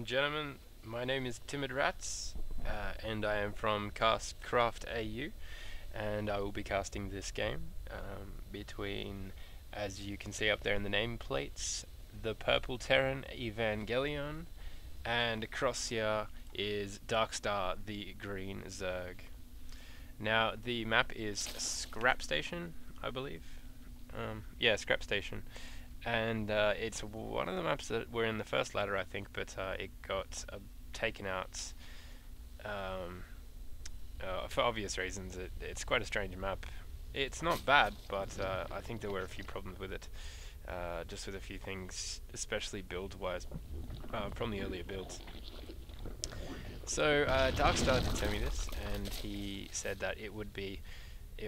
gentlemen, my name is Timid Rats, and I am from Castcraftau, and I will be casting this game between, as you can see up there in the nameplates, the purple Terran Evangelion, and across here is Darkstar, the green Zerg. Now, the map is Scrap Station, I believe. Yeah, Scrap Station. And it's one of the maps that were in the first ladder, I think, but it got taken out for obvious reasons. It's quite a strange map. It's not bad, but I think there were a few problems with it, just with a few things, especially build-wise, from the earlier builds. So Darkstar did tell me this, and he said that it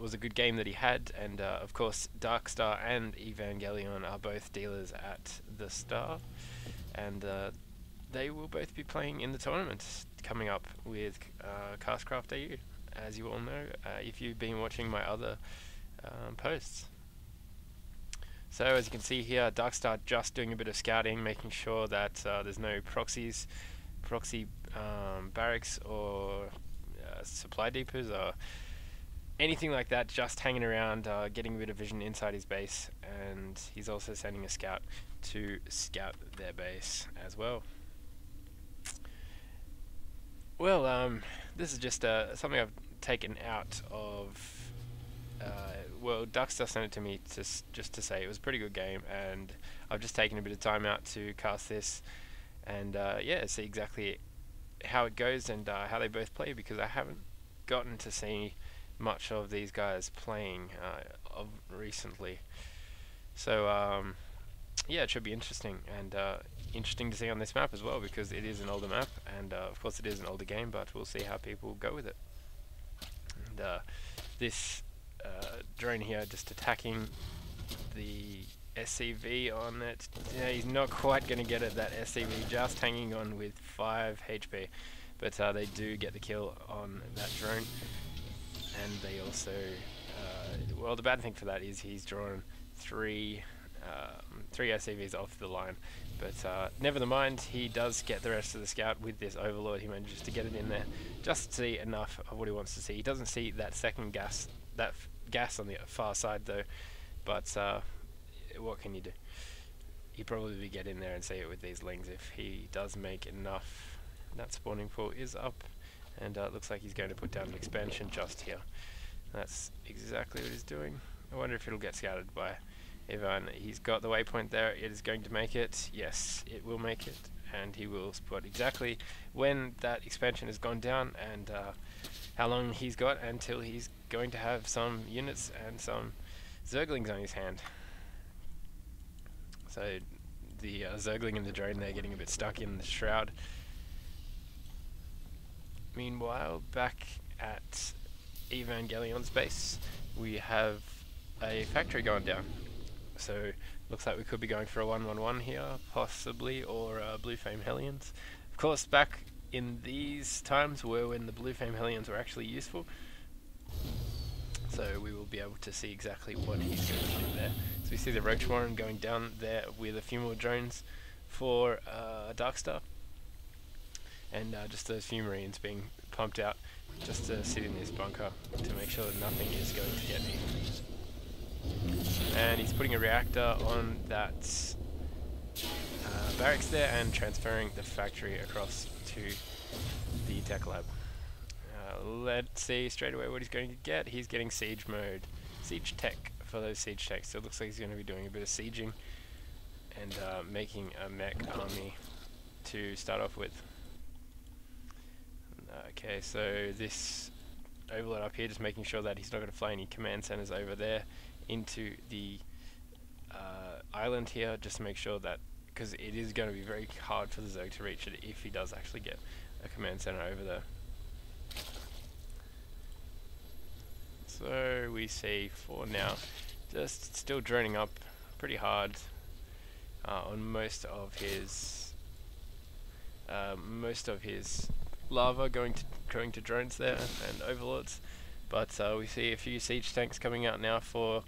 was a good game that he had, and of course Darkstar and Evangelion are both dealers at the Star, and they will both be playing in the tournament coming up with Castcraftau, as you all know, if you've been watching my other posts. So as you can see here, Darkstar just doing a bit of scouting, making sure that there's no proxy barracks or supply depots or anything like that, just hanging around, getting a bit of vision inside his base, and he's also sending a scout to scout their base as well. Well, this is just something I've taken out of, well, Darkstar sent it to me just to say it was a pretty good game, and I've just taken a bit of time out to cast this, and yeah, see exactly how it goes and how they both play, because I haven't gotten to see much of these guys playing recently. So yeah, it should be interesting, and interesting to see on this map as well, because it is an older map, and of course it is an older game, but we'll see how people go with it. And this drone here just attacking the SCV on it. Yeah, he's not quite going to get it, that SCV just hanging on with 5 HP, but they do get the kill on that drone. And they also, well, the bad thing for that is he's drawn three SCVs off the line, but never mind, he does get the rest of the scout with this Overlord. He manages to get it in there just to see enough of what he wants to see. He doesn't see that second gas, gas on the far side though, but what can you do? He'd probably get in there and see it with these lings if he does make enough. That spawning pool is up, and it looks like he's going to put down an expansion just here. That's exactly what he's doing. I wonder if it'll get scouted by Ivan. He's got the waypoint there. It is going to make it. Yes, it will make it, and he will spot exactly when that expansion has gone down, and how long he's got until he's going to have some units and some Zerglings on his hand. So the Zergling and the drone, they're getting a bit stuck in the shroud. Meanwhile, back at Evangelion's base, we have a factory going down. So looks like we could be going for a 1-1-1 here, possibly, or Blue Flame Hellions. Of course, back in these times were when the Blue Flame Hellions were actually useful. So we will be able to see exactly what he's going to do there. So we see the Roach Warren going down there with a few more drones for Darkstar. And just those few Marines being pumped out just to sit in this bunker to make sure that nothing is going to get me. And he's putting a reactor on that barracks there and transferring the factory across to the tech lab. Let's see straight away what he's going to get. He's getting siege mode, siege tech for those siege techs. So it looks like he's going to be doing a bit of sieging and making a mech army to start off with. Okay, so this Overlord up here, just making sure that he's not going to fly any command centers over there into the island here, just to make sure that, because it is going to be very hard for the Zerg to reach it if he does actually get a command center over there. So we see for now, just still droning up pretty hard on most of his lava going to drones there and overlords, but we see a few siege tanks coming out now for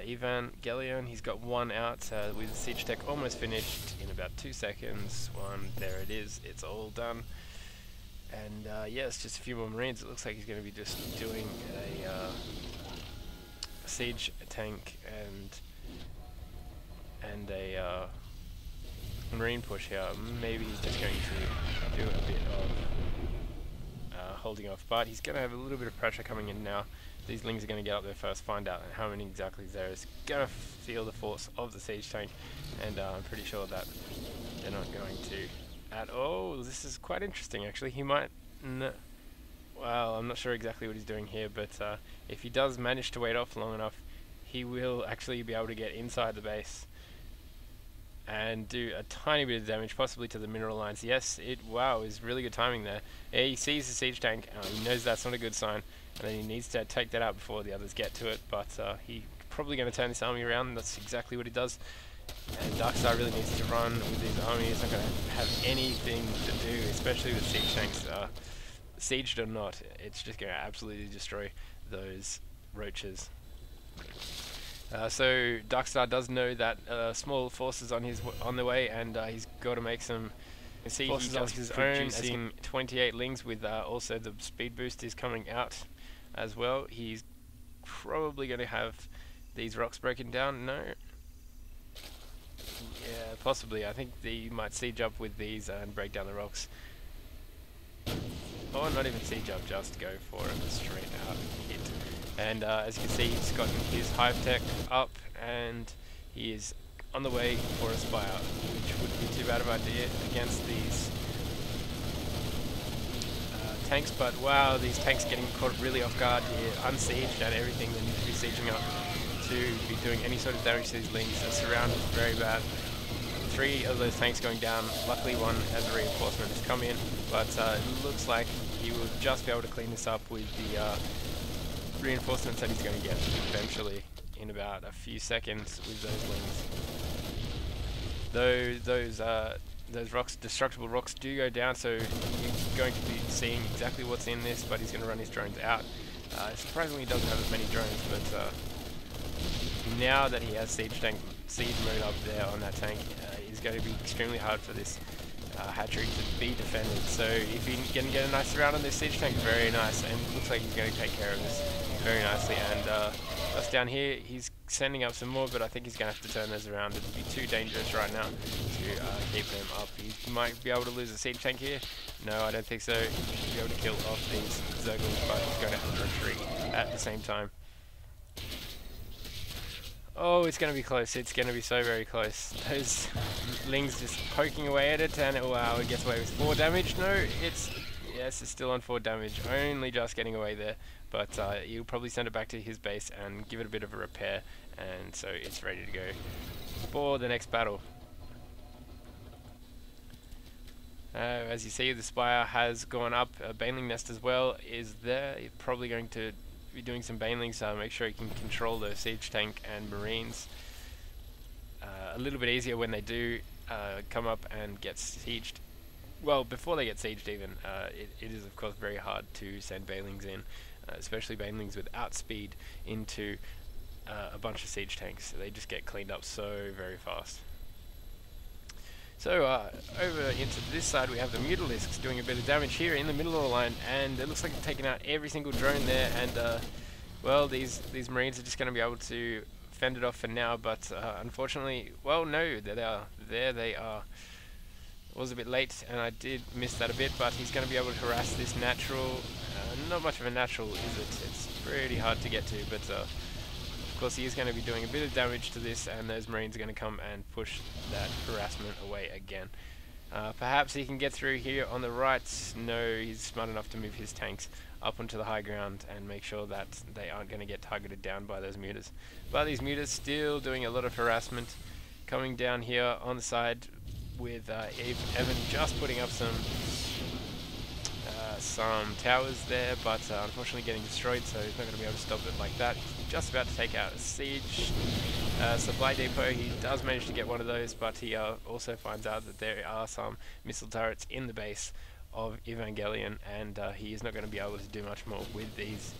Evangelion, he's got one out with siege tech almost finished in about 2 seconds. One, there it is, it's all done. And yeah, it's just a few more marines. It looks like he's going to be just doing a siege tank and a marine push here. Maybe he's just going to do a bit of holding off, but he's going to have a little bit of pressure coming in now. These lings are going to get up there first, find out how many exactly there is. Going to feel the force of the siege tank, and I'm pretty sure that they're not going to at all. This is quite interesting, actually. He might... well, I'm not sure exactly what he's doing here, but if he does manage to wait off long enough, he will actually be able to get inside the base and do a tiny bit of damage, possibly to the mineral lines. Yes, wow, is really good timing there. Yeah, he sees the siege tank, he knows that's not a good sign, and then he needs to take that out before the others get to it, but he's probably going to turn this army around, and that's exactly what he does. And Darkstar really needs to run with his army. He's not going to have anything to do, especially with siege tanks. Sieged or not, it's just going to absolutely destroy those roaches. So Darkstar does know that small forces on the way, and he's got to make some. You see, he does his own, producing 28 lings with also the speed boost is coming out as well. He's probably going to have these rocks broken down. No. Yeah, possibly. I think he might siege up with these and break down the rocks. Or not even siege up, just go for a straight out hit. And as you can see, he's gotten his hive tech up, and he is on the way for a spire, which wouldn't be too bad of an idea against these tanks. But wow, these tanks getting caught really off guard here, unsieged and everything. They need to be sieging up to be doing any sort of damage to these lings. The surround is very bad. 3 of those tanks going down. Luckily one as a reinforcement has come in, but it looks like he will just be able to clean this up with the reinforcements that he's going to get eventually in about a few seconds with those lings. Those rocks, destructible rocks, do go down, so he's going to be seeing exactly what's in this, but he's going to run his drones out. Surprisingly, he doesn't have as many drones, but now that he has siege mode up there on that tank, it's going to be extremely hard for this hatchery to be defended. So if he can get a nice round on this siege tank, very nice, and it looks like he's going to take care of this very nicely. And us down here, he's sending up some more, but I think he's going to have to turn those around. It would be too dangerous right now to keep them up. He might be able to lose a siege tank here. No, I don't think so. He should be able to kill off these Zergles, but he's going to have to retreat at the same time. Oh, it's going to be close. It's going to be so very close. Those lings just poking away at it, and wow, it gets away with 4 damage. No, yes, it's still on 4 damage. Only just getting away there, but he'll probably send it back to his base and give it a bit of a repair, and so it's ready to go for the next battle. As you see, the spire has gone up. A baneling nest as well is there. You're probably going to be doing some banelings, so make sure you can control the siege tank and marines a little bit easier when they do come up and get sieged. Well, before they get sieged even, it is of course very hard to send banelings in, especially banelings without speed, into a bunch of siege tanks. They just get cleaned up so very fast. So over into this side we have the Mutalisks doing a bit of damage here in the middle of the line, and it looks like they've taken out every single drone there, and well, these marines are just going to be able to fend it off for now, but unfortunately, well, no, there they are. It was a bit late and I did miss that a bit, but he's going to be able to harass this natural. Not much of a natural, is it? It's pretty hard to get to, but of course he is going to be doing a bit of damage to this, and those marines are going to come and push that harassment away again. Perhaps he can get through here on the right. No, he's smart enough to move his tanks up onto the high ground and make sure that they aren't going to get targeted down by those mutas. But these mutas still doing a lot of harassment. Coming down here on the side with Evan just putting up some towers there, but unfortunately getting destroyed, so he's not going to be able to stop it like that. He's just about to take out a siege supply depot. He does manage to get one of those, but he also finds out that there are some missile turrets in the base of Evangelion, and he is not going to be able to do much more with these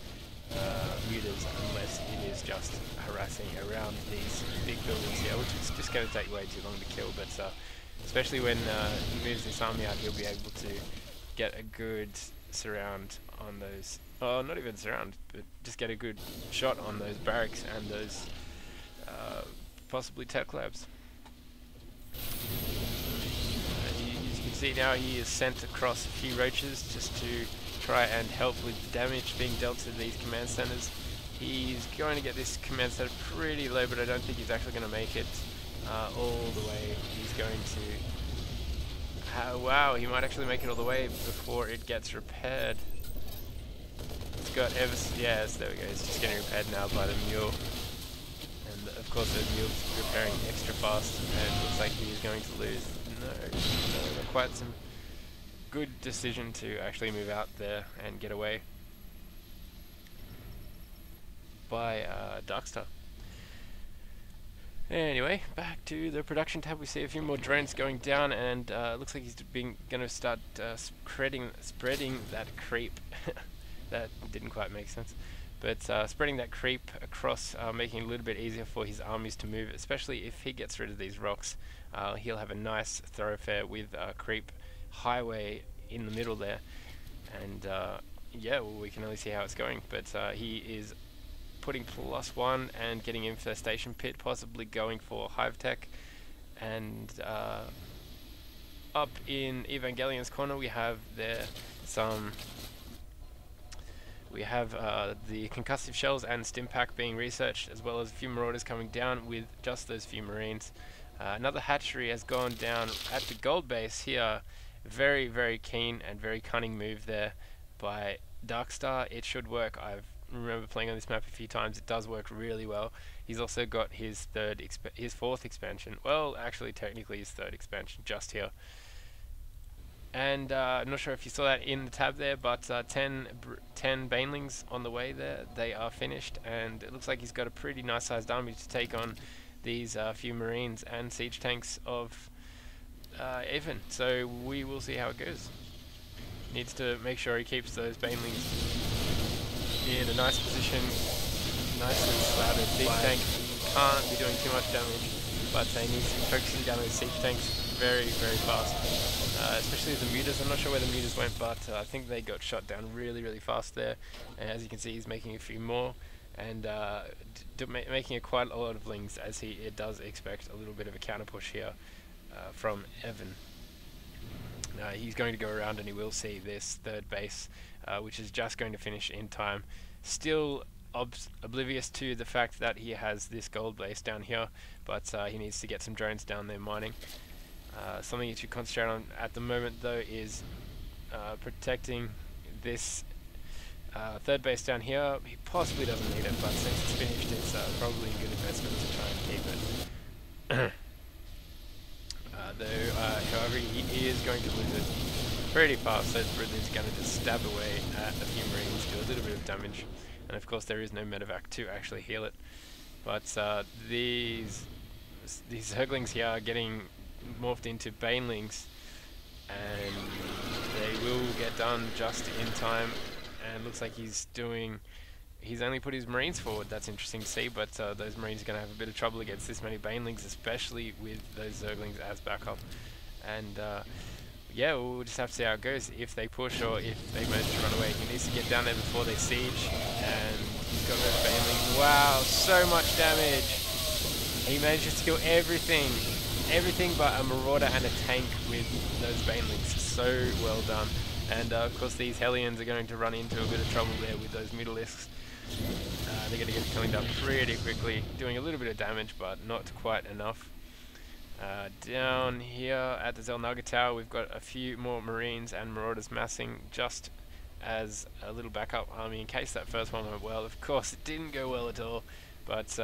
mutas unless it is just harassing around these big buildings here, which is just going to take way too long to kill. But especially when he moves this army out, he'll be able to get a good surround on those. Oh, not even surround, but just get a good shot on those barracks and those possibly tech labs. As you can see now, he is sent across a few roaches just to try and help with the damage being dealt to these command centers. He's going to get this command center pretty low, but I don't think he's actually going to make it all the way. He's going to... wow, he might actually make it all the way before it gets repaired. It's got yes, there we go. It's just getting repaired now by the mule. And of course the mule's repairing extra fast, and looks like he is going to lose. No, quite some good decision to actually move out there and get away by Darkstar. Anyway, back to the production tab. We see a few more drones going down, and looks like he's going to start spreading that creep. That didn't quite make sense, but spreading that creep across, making it a little bit easier for his armies to move, especially if he gets rid of these rocks. He'll have a nice thoroughfare with creep highway in the middle there, and yeah, well, we can only see how it's going, but he is putting +1 and getting infestation pit, possibly going for hive tech. And up in Evangelion's corner we have there the concussive shells and stim pack being researched, as well as a few marauders coming down with just those few marines. Another hatchery has gone down at the gold base here. Very, very keen and very cunning move there by Darkstar. It should work. I remember playing on this map a few times. It does work really well. He's also got his fourth expansion. Well, actually, technically his third expansion just here. And I'm not sure if you saw that in the tab there, but 10 banelings on the way there. They are finished, and it looks like he's got a pretty nice sized army to take on these few marines and siege tanks of Evan. So we will see how it goes. Needs to make sure he keeps those banelings in a nice position, nice and slouted. Siege tank can't be doing too much damage, but he needs to be focusing down those siege tanks very, very fast. Especially the mutas. I'm not sure where the mutas went, but I think they got shot down really, really fast there. And as you can see, he's making a few more, and making quite a lot of lings, as he does expect a little bit of a counter push here from Evan. He's going to go around, and he will see this third base, which is just going to finish in time. Still oblivious to the fact that he has this gold base down here, but he needs to get some drones down there mining. Something you should concentrate on at the moment, though, is protecting this third base down here. He possibly doesn't need it, but since it's finished, it's probably a good investment to try and keep it. However, he is going to lose it pretty fast. Those Britons are going to just stab away at a few marines, do a little bit of damage, and of course there is no medevac to actually heal it. But these Zerglings here are getting morphed into banelings, and they will get done just in time. And looks like he's only put his marines forward. That's interesting to see, but those marines are going to have a bit of trouble against this many banelings, especially with those Zerglings as backup. And yeah, we'll just have to see how it goes, if they push or if they manage to run away. He needs to get down there before they siege, and he's got those banelings. Wow, so much damage! He manages to kill everything but a marauder and a tank with those banelings. So well done. And of course these Hellions are going to run into a bit of trouble there with those Mutalisks. They're going to get killed up pretty quickly, doing a little bit of damage, but not quite enough. Down here at the Xel'Naga we've got a few more Marines and Marauders massing, just as a little backup army in case that first one went well. Of course it didn't go well at all, but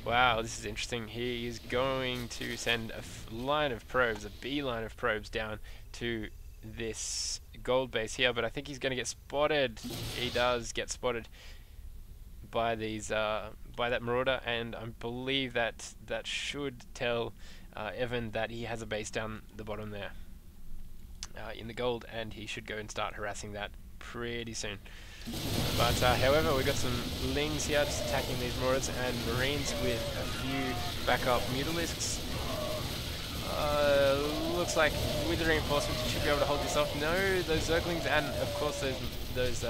wow, this is interesting. He is going to send a line of probes, a beeline of probes down to this gold base here, but I think he's going to get spotted. He does get spotted by these by that marauder, and I believe that should tell Evan that he has a base down the bottom there in the gold, and he should go and start harassing that pretty soon. But however, we got some Lings here just attacking these Marauders, and Marines with a few backup Mutalisks. Looks like with the reinforcements you should be able to hold this off. No, those Zerglings and of course those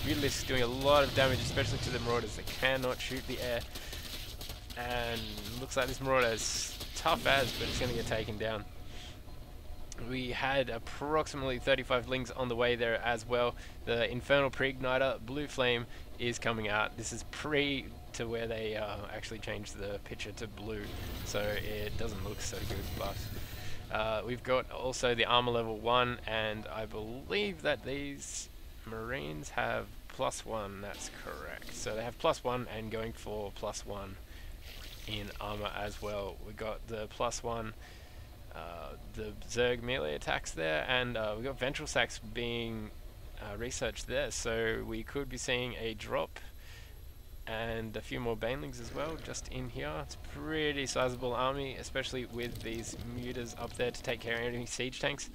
Mutalisks doing a lot of damage, especially to the Marauders. They cannot shoot the air. And looks like this Marauder is tough as, but it's going to get taken down. We had approximately 35 Lings on the way there as well. The Infernal Pre-Igniter, Blue Flame, is coming out. This is pre to where they actually changed the picture to blue, so it doesn't look so good, but we've got also the armor level 1, and I believe that these Marines have +1, that's correct. So they have +1 and going for +1 in armor as well. We got the +1 the Zerg melee attacks there, and we got Ventral Sacs being researched there, so we could be seeing a drop and a few more Banelings as well just in here. It's a pretty sizable army, especially with these Mutas up there to take care of enemy siege tanks.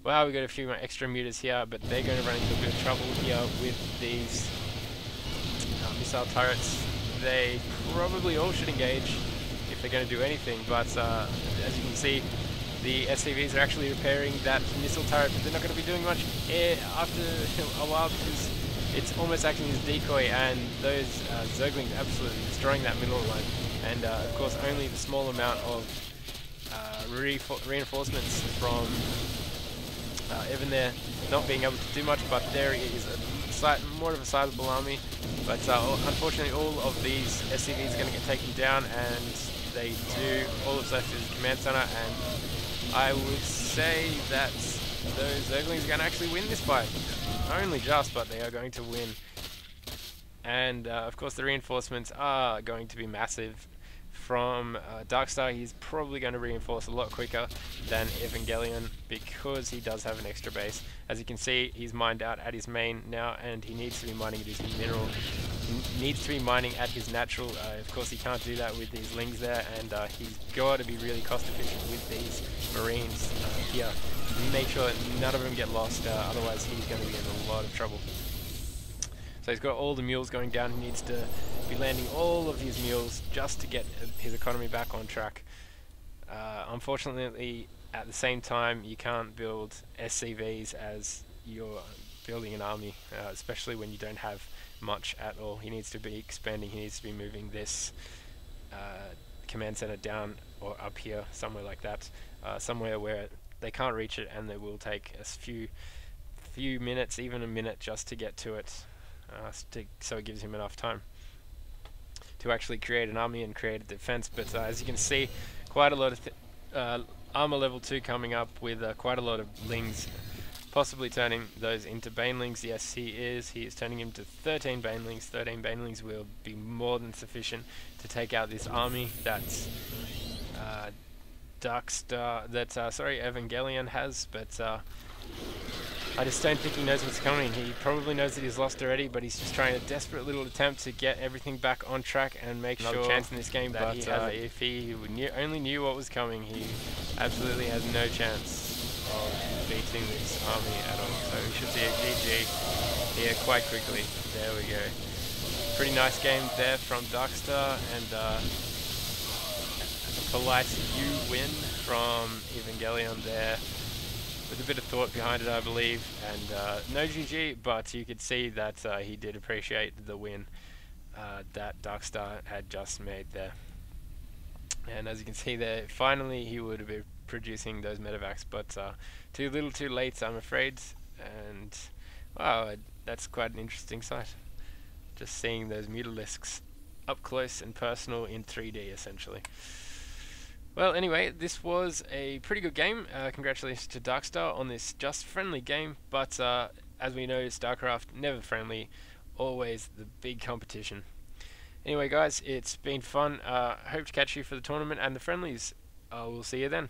Wow, we got a few more extra Mutas here, but they're going to run into a bit of trouble here with these missile turrets. They probably all should engage if they're going to do anything, but as you can see, the SCVs are actually repairing that missile turret, but they're not going to be doing much after a while because it's almost acting as decoy, and those Zerglings absolutely destroying that middle line. And of course, only the small amount of reinforcements from Evan there not being able to do much, but there is more of a sizable army. But unfortunately, all of these SCVs are going to get taken down, and they do. All that's left is command center, and I would say that those Zerglings are going to actually win this fight. Only just, but they are going to win. And of course the reinforcements are going to be massive. From Darkstar, he's probably going to reinforce a lot quicker than Evangelion because he does have an extra base. As you can see, he's mined out at his main now, and he needs to be mining at his mineral. He needs to be mining at his natural. Of course, he can't do that with these Lings there, and he's got to be really cost efficient with these Marines here. Make sure that none of them get lost, otherwise he's going to be in a lot of trouble. So he's got all the mules going down. He needs to be landing all of his mules just to get his economy back on track. Unfortunately, at the same time, you can't build SCVs as you're building an army, especially when you don't have much at all. He needs to be expanding. He needs to be moving this command center down or up here, somewhere like that, somewhere where they can't reach it, and they will take a few minutes, even a minute, just to get to it. So it gives him enough time to actually create an army and create a defense. But as you can see, quite a lot of armor level 2 coming up with quite a lot of Lings, possibly turning those into Banelings. Yes, he is. He is turning him to 13 Banelings. 13 Banelings will be more than sufficient to take out this army that's Darkstar, Evangelion has, but I just don't think he knows what's coming. He probably knows that he's lost already, but he's just trying a desperate little attempt to get everything back on track and make sure chance in this game that he has. If he only knew what was coming, he absolutely has no chance of beating this army at all. So we should see a GG here quite quickly. There we go. Pretty nice game there from Darkstar, and a polite "you win" from Evangelion there, with a bit of thought behind it, I believe, and no GG, but you could see that he did appreciate the win that Darkstar had just made there. And as you can see there, finally he would have been producing those medevacs, but too little too late, I'm afraid, and wow, that's quite an interesting sight. Just seeing those Mutalisks up close and personal in 3D, essentially. Well, anyway, this was a pretty good game. Congratulations to Darkstar on this just friendly game, but as we know, StarCraft, never friendly, always the big competition. Anyway guys, it's been fun. Hope to catch you for the tournament and the friendlies. We'll see you then.